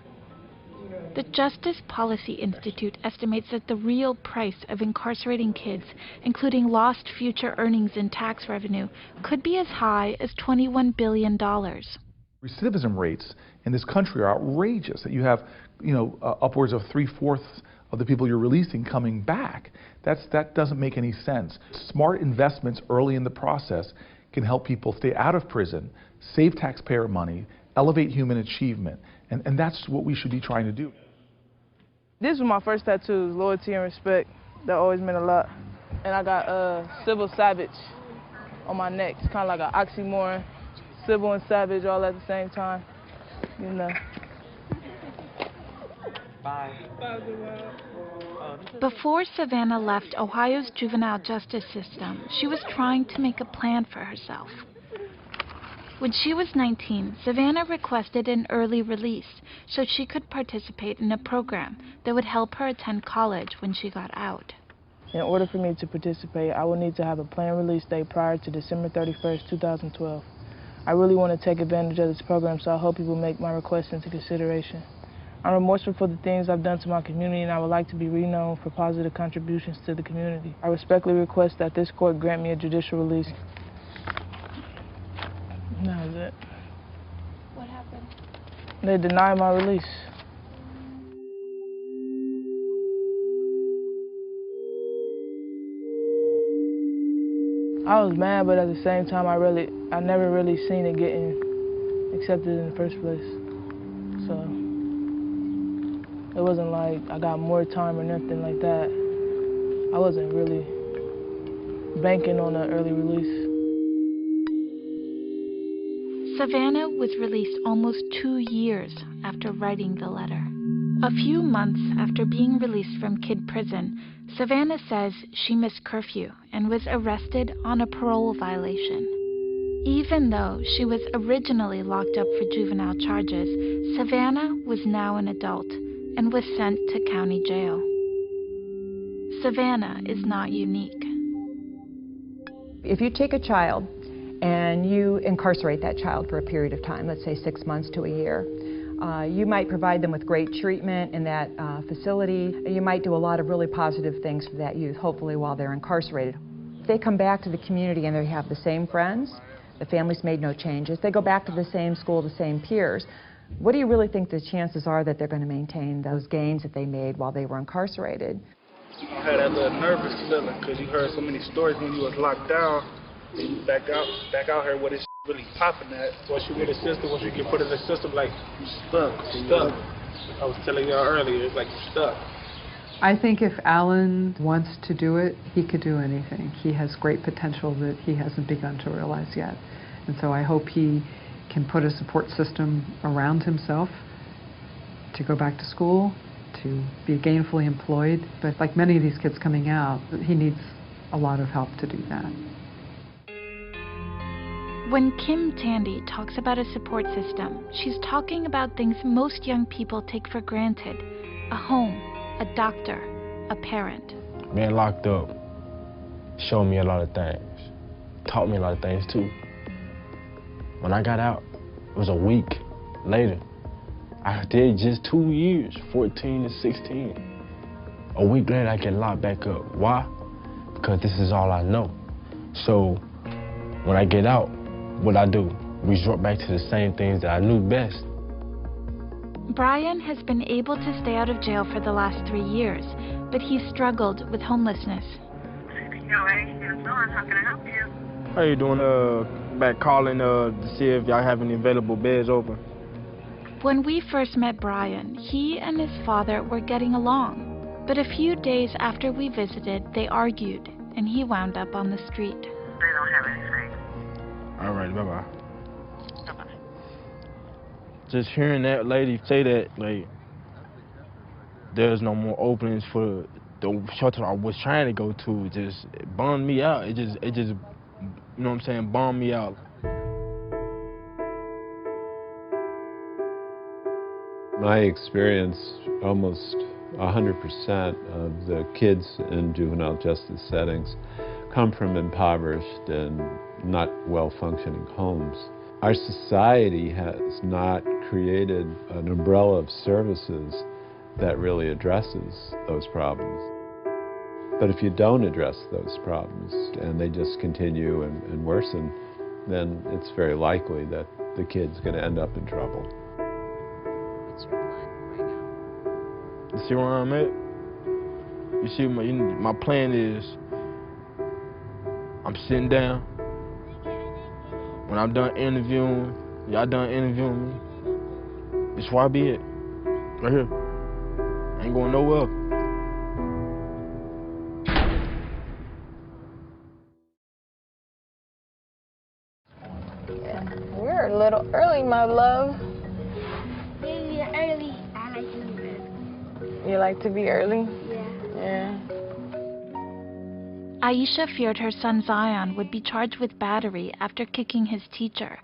The Justice Policy Institute estimates that the real price of incarcerating kids, including lost future earnings and tax revenue, could be as high as $21 billion. Recidivism rates in this country are outrageous, that you have, upwards of 3/4 of the people you're releasing coming back. That doesn't make any sense. Smart investments early in the process can help people stay out of prison, save taxpayer money, elevate human achievement. And that's what we should be trying to do. This was my first tattoos, loyalty and respect. That always meant a lot. And I got civil savage on my neck. It's kind of like an oxymoron, civil and savage all at the same time, you know. Bye. Before Savannah left Ohio's juvenile justice system, she was trying to make a plan for herself. When she was 19, Savannah requested an early release so she could participate in a program that would help her attend college when she got out. In order for me to participate, I will need to have a planned release date prior to December 31st, 2012. I really want to take advantage of this program, so I hope you will make my request into consideration. I'm remorseful for the things I've done to my community, and I would like to be renowned for positive contributions to the community. I respectfully request that this court grant me a judicial release. That was it. What happened? They denied my release. I was mad, but at the same time, I never really seen it getting accepted in the first place. So it wasn't like I got more time or nothing like that. I wasn't really banking on an early release. Savannah was released almost 2 years after writing the letter. A few months after being released from kid prison, Savannah says she missed curfew and was arrested on a parole violation. Even though she was originally locked up for juvenile charges, Savannah was now an adult and was sent to county jail. Savannah is not unique. If you take a child and you incarcerate that child for a period of time, let's say 6 months to a year, you might provide them with great treatment in that facility. You might do a lot of really positive things for that youth, hopefully while they're incarcerated. If they come back to the community and they have the same friends, the family's made no changes, they go back to the same school, the same peers, what do you really think the chances are that they're going to maintain those gains that they made while they were incarcerated? I had that little nervous feeling because you heard so many stories when you was locked down. And you back out here where this really popping at. Once you get a system, once you get put in the system, like you stuck. I was telling y'all earlier, it's like you stuck. I think if Alan wants to do it, he could do anything. He has great potential that he hasn't begun to realize yet. And so I hope he can put a support system around himself to go back to school, to be gainfully employed. But like many of these kids coming out, he needs a lot of help to do that. When Kim Tandy talks about a support system, she's talking about things most young people take for granted: a home, a doctor, a parent. Being locked up showed me a lot of things, taught me a lot of things too. When I got out, it was a week later. I did just 2 years, 14 to 16. A week later, I get locked back up. Why? Because this is all I know. So when I get out, what I do, resort back to the same things that I knew best. Brian has been able to stay out of jail for the last 3 years, but he struggled with homelessness. How can I help you? How you doing? Back calling to see if y'all have any available beds open. When we first met Brian, he and his father were getting along. But a few days after we visited, they argued, and he wound up on the street. They don't have anything. All right, bye-bye. Just hearing that lady say that, like, there's no more openings for the shelter I was trying to go to, just bummed me out. It just, you know what I'm saying, bummed me out. My experience, almost 100% of the kids in juvenile justice settings come from impoverished and not well-functioning homes. Our society has not created an umbrella of services that really addresses those problems. But if you don't address those problems and they just continue and worsen, then it's very likely that the kid's going to end up in trouble. You see where I'm at? You see, my plan is, I'm sitting down. When I'm done interviewing, Y'all done interviewing me. It's where I be at. Right here. I ain't going nowhere. We're a little early, my love. Maybe early. I like to be early. You like to be early? Yeah. Yeah. Aisha feared her son Zion would be charged with battery after kicking his teacher,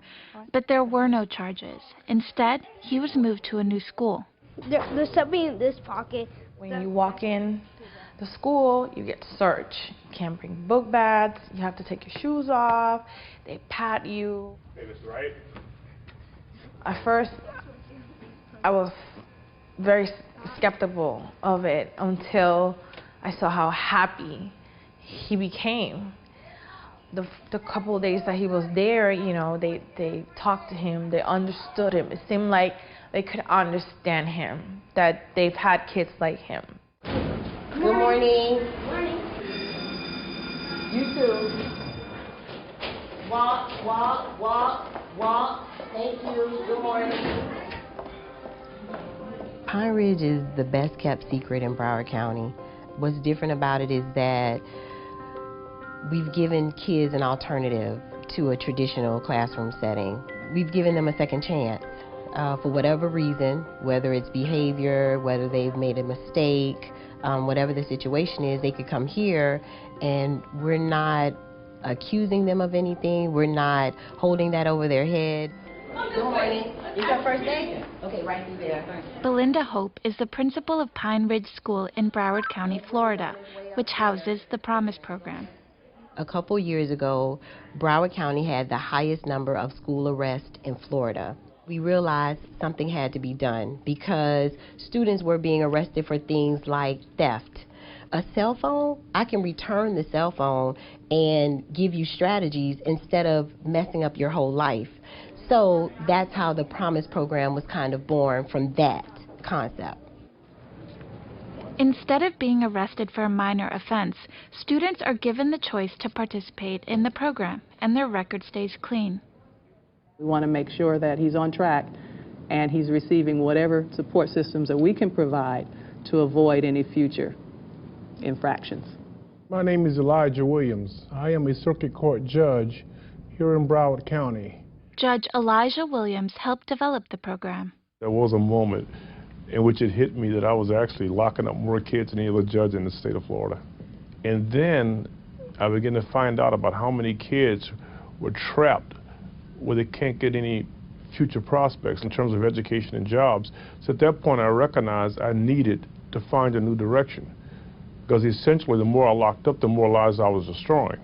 but there were no charges. Instead, he was moved to a new school. There's something in this pocket. When you walk in the school, you get searched. You can't bring book bags. You have to take your shoes off. They pat you. Davis, right? At first, I was very skeptical of it until I saw how happy he became. The couple of days that he was there, you know, they talked to him, they understood him. It seemed like they could understand him, that they've had kids like him. Good morning. Good morning. You too. Walk, walk, walk, walk. Thank you. Good morning. Pine Ridge is the best kept secret in Broward County. What's different about it is that we've given kids an alternative to a traditional classroom setting. We've given them a second chance. For whatever reason, whether it's behavior, whether they've made a mistake, whatever the situation is, they could come here and we're not accusing them of anything. We're not holding that over their head. Good morning. Is your first day? Okay, right through there. Belinda Hope is the principal of Pine Ridge School in Broward County, Florida, which houses the Promise program. A couple years ago, Broward County had the highest number of school arrests in Florida. We realized something had to be done because students were being arrested for things like theft. A cell phone, I can return the cell phone and give you strategies instead of messing up your whole life. So that's how the Promise program was kind of born, from that concept. Instead of being arrested for a minor offense, students are given the choice to participate in the program, and their record stays clean. We want to make sure that he's on track and he's receiving whatever support systems that we can provide to avoid any future infractions. My name is Elijah Williams. I am a circuit court judge here in Broward County. Judge Elijah Williams helped develop the program. There was a moment in which it hit me that I was actually locking up more kids than any other judge in the state of Florida. And then I began to find out about how many kids were trapped where they can't get any future prospects in terms of education and jobs. So at that point I recognized I needed to find a new direction, because essentially the more I locked up, the more lives I was destroying.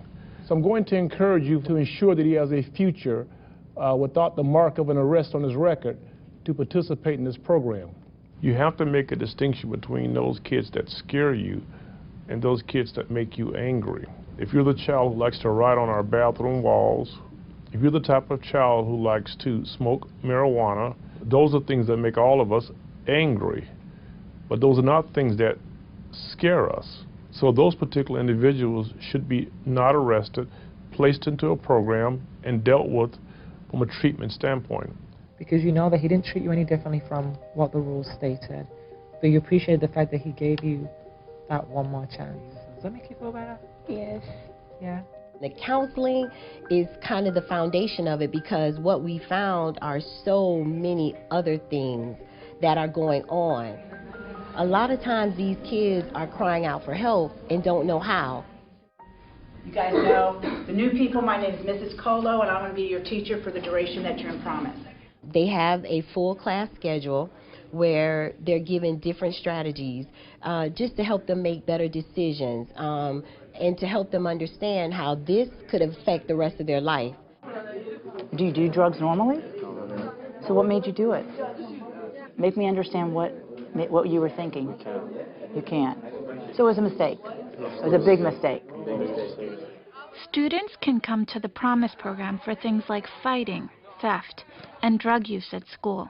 So I'm going to encourage you to ensure that he has a future without the mark of an arrest on his record to participate in this program. You have to make a distinction between those kids that scare you and those kids that make you angry. If you're the child who likes to write on our bathroom walls, if you're the type of child who likes to smoke marijuana, those are things that make all of us angry. But those are not things that scare us. So those particular individuals should be not arrested, placed into a program, and dealt with from a treatment standpoint. Because you know that he didn't treat you any differently from what the rules stated. So you appreciate the fact that he gave you that one more chance. Does that make you feel better? Yes. Yeah. The counseling is kind of the foundation of it, because what we found are so many other things that are going on. A lot of times these kids are crying out for help and don't know how. You guys know the new people. My name is Mrs. Colo, and I'm going to be your teacher for the duration that you're in Promise. They have a full class schedule where they're given different strategies just to help them make better decisions and to help them understand how this could affect the rest of their life. Do you do drugs normally? So what made you do it? Make me understand what you were thinking. You can't. So it was a mistake. It was a big mistake. Students can come to the Promise program for things like fighting, theft, and drug use at school.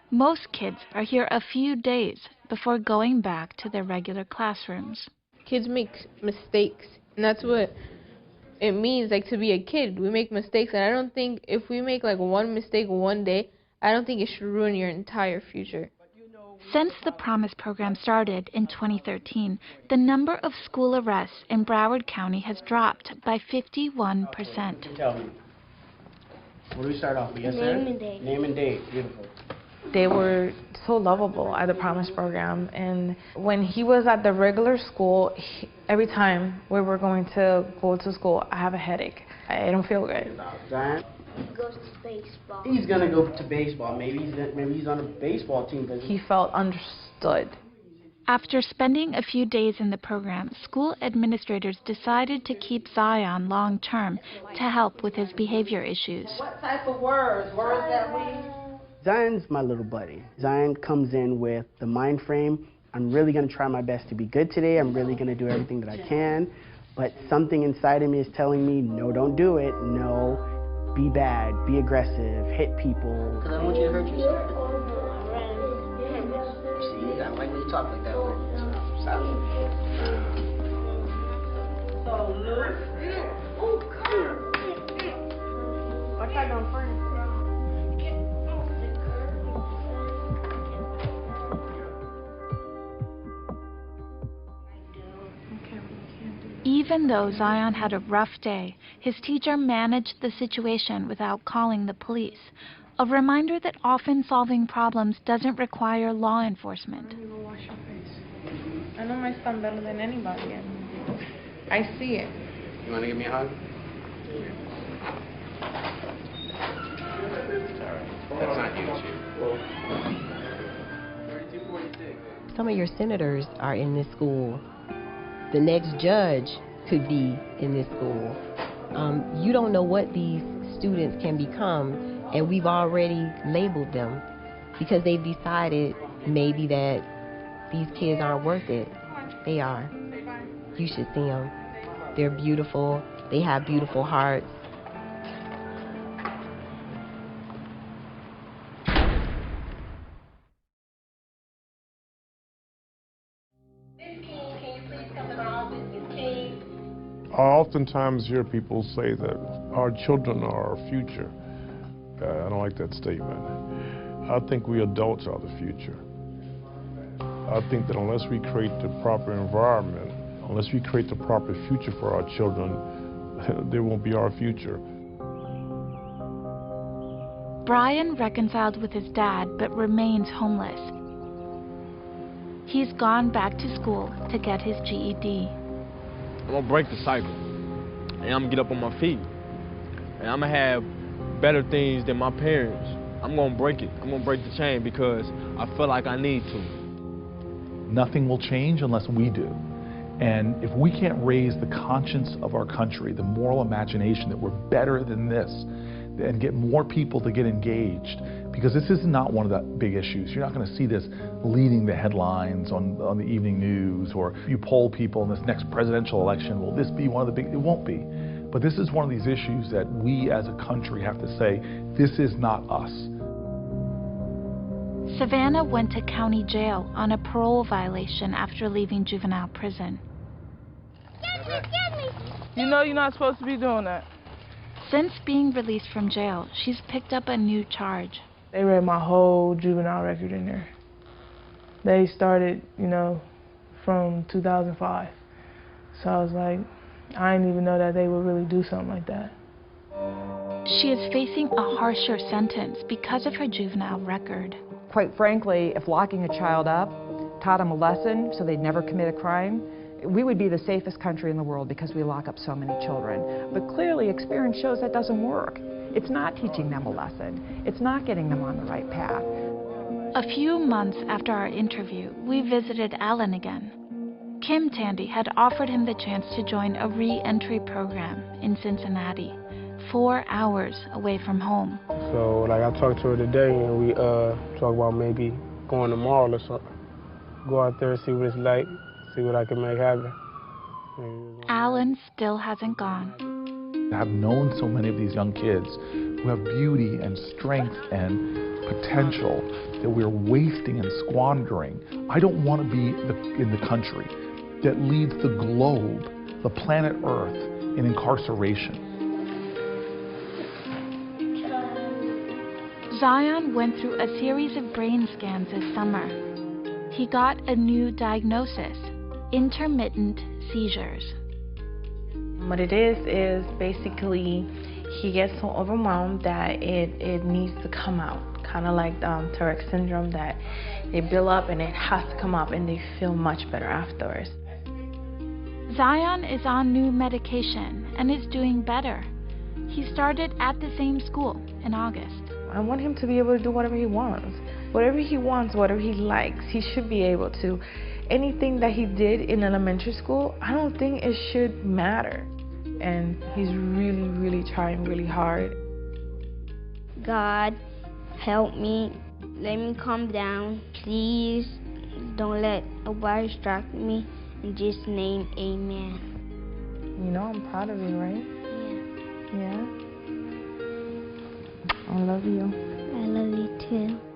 Most kids are here a few days before going back to their regular classrooms. Kids make mistakes, and that's what it means, like, to be a kid. We make mistakes, and I don't think if we make like one mistake one day, I don't think it should ruin your entire future. Since the Promise program started in 2013, the number of school arrests in Broward County has dropped by 51%. Tell me. What do we start off with? Yes, sir? Name and date. Name and date. Beautiful. They were so lovable at the Promise program, and when he was at the regular school, every time we were going to go to school, I have a headache. I don't feel good. Zion? He goes to baseball. He's gonna go to baseball. Maybe he's on a baseball team. But he felt understood. After spending a few days in the program, school administrators decided to keep Zion long-term to help with his behavior issues. What type of words? Words that we... Zion's my little buddy. Zion comes in with the mind frame, I'm really gonna try my best to be good today. I'm really gonna do everything that I can. But something inside of me is telling me, no, don't do it. No, be bad, be aggressive, hit people. Because I don't want you to hurt yourself. See, I don't like when you talk like that. Stop. So, Luke. What I done first? Even though Zion had a rough day, his teacher managed the situation without calling the police. A reminder that often solving problems doesn't require law enforcement. I know my son better than anybody. I see it. You want to give me a hug? That's not you, Some of your senators are in this school. The next judge could be in this school. You don't know what these students can become, and we've already labeled them because they've decided maybe that these kids aren't worth it. They are. You should see them. They're beautiful. They have beautiful hearts. I oftentimes hear people say that our children are our future. I don't like that statement. I think we adults are the future. I think that unless we create the proper environment, unless we create the proper future for our children, there won't be our future. Brian reconciled with his dad but remains homeless. He's gone back to school to get his GED. I'm gonna break the cycle, and I'm gonna get up on my feet, and I'm gonna have better things than my parents. I'm gonna break it. I'm gonna break the chain because I feel like I need to. Nothing will change unless we do. And if we can't raise the conscience of our country, the moral imagination that we're better than this, and get more people to get engaged, because this is not one of the big issues. You're not going to see this leading the headlines on the evening news, or you poll people in this next presidential election, will this be one of the big, it won't be. But this is one of these issues that we as a country have to say, this is not us. Savannah went to county jail on a parole violation after leaving juvenile prison. You know you're not supposed to be doing that. Since being released from jail, she's picked up a new charge. They read my whole juvenile record in there. They started, from 2005. So I was like, I didn't even know that they would really do something like that. She is facing a harsher sentence because of her juvenile record. Quite frankly, if locking a child up taught them a lesson so they'd never commit a crime, we would be the safest country in the world because we lock up so many children. But clearly, experience shows that doesn't work. It's not teaching them a lesson. It's not getting them on the right path. A few months after our interview, we visited Alan again. Kim Tandy had offered him the chance to join a re-entry program in Cincinnati, 4 hours away from home. So, I talked to her today, and we talked about maybe going tomorrow or something. Go out there, see what it's like, see what I can make happen. Alan still hasn't gone. I've known so many of these young kids who have beauty and strength and potential that we're wasting and squandering. I don't want to be in the country that leads the globe, the planet Earth, in incarceration. Zion went through a series of brain scans this summer. He got a new diagnosis: intermittent seizures. What it is basically he gets so overwhelmed that it needs to come out. Kind of like Tourette syndrome, that they build up and it has to come up and they feel much better afterwards. Zion is on new medication and is doing better. He started at the same school in August. I want him to be able to do whatever he wants. Whatever he wants, whatever he likes, he should be able to. Anything that he did in elementary school, I don't think it should matter. And he's really, really trying really hard. God, help me. Let me calm down. Please don't let nobody distract me. In Jesus' name, amen. You know I'm proud of you, right? Yeah. Yeah? I love you. I love you too.